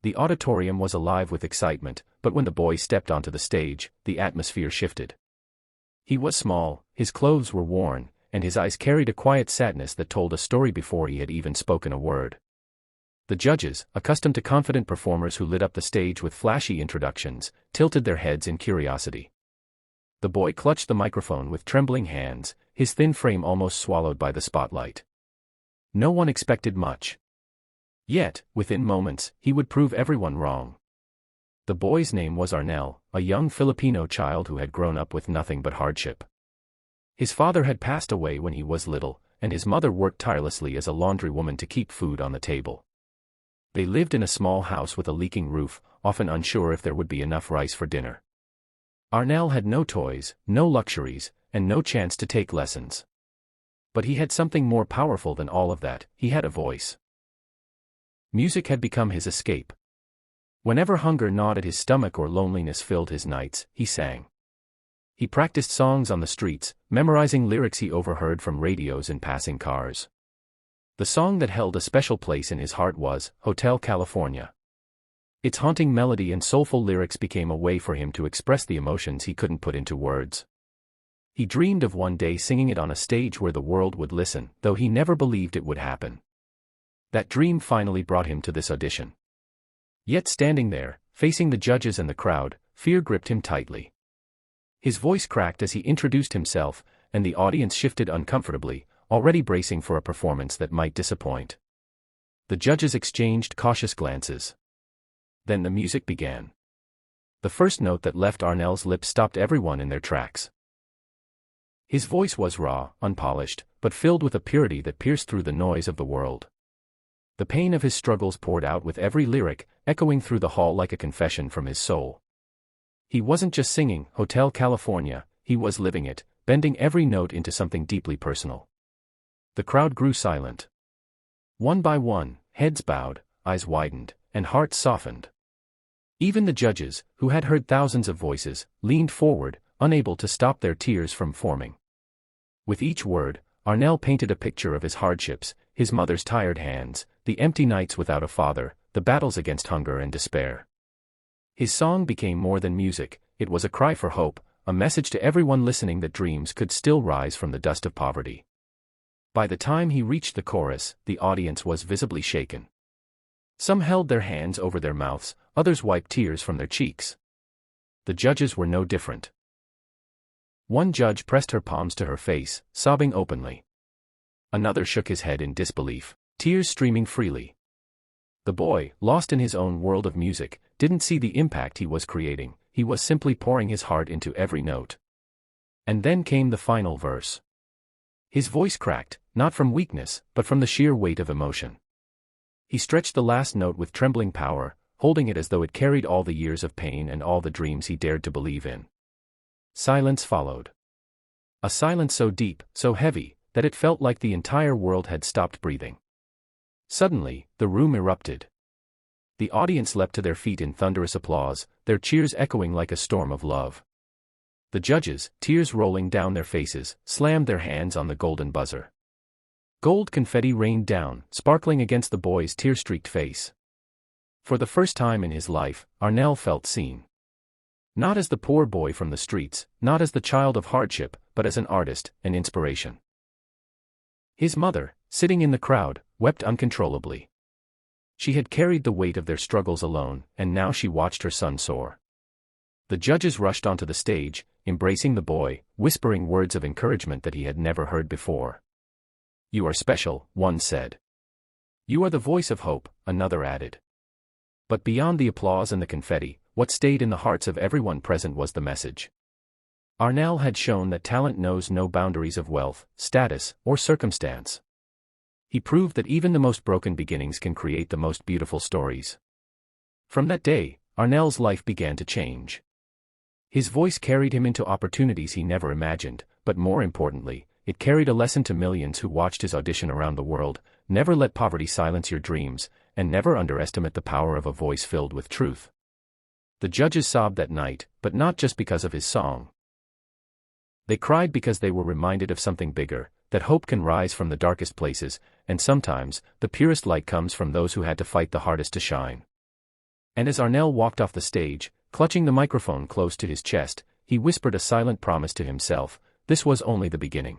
The auditorium was alive with excitement, but when the boy stepped onto the stage, the atmosphere shifted. He was small, his clothes were worn, and his eyes carried a quiet sadness that told a story before he had even spoken a word. The judges, accustomed to confident performers who lit up the stage with flashy introductions, tilted their heads in curiosity. The boy clutched the microphone with trembling hands, his thin frame almost swallowed by the spotlight. No one expected much. Yet, within moments, he would prove everyone wrong. The boy's name was Arnel, a young Filipino child who had grown up with nothing but hardship. His father had passed away when he was little, and his mother worked tirelessly as a laundrywoman to keep food on the table. They lived in a small house with a leaking roof, often unsure if there would be enough rice for dinner. Arnel had no toys, no luxuries, and no chance to take lessons. But he had something more powerful than all of that. He had a voice. Music had become his escape. Whenever hunger gnawed at his stomach or loneliness filled his nights, he sang. He practiced songs on the streets, memorizing lyrics he overheard from radios in passing cars. The song that held a special place in his heart was Hotel California. Its haunting melody and soulful lyrics became a way for him to express the emotions he couldn't put into words. He dreamed of one day singing it on a stage where the world would listen, though he never believed it would happen. That dream finally brought him to this audition. Yet standing there, facing the judges and the crowd, fear gripped him tightly. His voice cracked as he introduced himself, and the audience shifted uncomfortably, already bracing for a performance that might disappoint. The judges exchanged cautious glances. Then the music began. The first note that left Arnel's lips stopped everyone in their tracks. His voice was raw, unpolished, but filled with a purity that pierced through the noise of the world. The pain of his struggles poured out with every lyric, echoing through the hall like a confession from his soul. He wasn't just singing Hotel California, he was living it, bending every note into something deeply personal. The crowd grew silent. One by one, heads bowed, eyes widened, and hearts softened. Even the judges, who had heard thousands of voices, leaned forward, unable to stop their tears from forming. With each word, Arnel painted a picture of his hardships, his mother's tired hands, the empty nights without a father, the battles against hunger and despair. His song became more than music, it was a cry for hope, a message to everyone listening that dreams could still rise from the dust of poverty. By the time he reached the chorus, the audience was visibly shaken. Some held their hands over their mouths, others wiped tears from their cheeks. The judges were no different. One judge pressed her palms to her face, sobbing openly. Another shook his head in disbelief, tears streaming freely. The boy, lost in his own world of music, didn't see the impact he was creating, he was simply pouring his heart into every note. And then came the final verse. His voice cracked, not from weakness, but from the sheer weight of emotion. He stretched the last note with trembling power, holding it as though it carried all the years of pain and all the dreams he dared to believe in. Silence followed. A silence so deep, so heavy, that it felt like the entire world had stopped breathing. Suddenly, the room erupted. The audience leapt to their feet in thunderous applause, their cheers echoing like a storm of love. The judges, tears rolling down their faces, slammed their hands on the golden buzzer. Gold confetti rained down, sparkling against the boy's tear-streaked face. For the first time in his life, Arnel felt seen. Not as the poor boy from the streets, not as the child of hardship, but as an artist, an inspiration. His mother, sitting in the crowd, wept uncontrollably. She had carried the weight of their struggles alone, and now she watched her son soar. The judges rushed onto the stage, embracing the boy, whispering words of encouragement that he had never heard before. "You are special," one said. "You are the voice of hope," another added. But beyond the applause and the confetti, what stayed in the hearts of everyone present was the message. Arnel had shown that talent knows no boundaries of wealth, status, or circumstance. He proved that even the most broken beginnings can create the most beautiful stories. From that day, Arnel's life began to change. His voice carried him into opportunities he never imagined, but more importantly, it carried a lesson to millions who watched his audition around the world: never let poverty silence your dreams, and never underestimate the power of a voice filled with truth. The judges sobbed that night, but not just because of his song. They cried because they were reminded of something bigger, that hope can rise from the darkest places, and sometimes, the purest light comes from those who had to fight the hardest to shine. And as Arnell walked off the stage, clutching the microphone close to his chest, he whispered a silent promise to himself: this was only the beginning.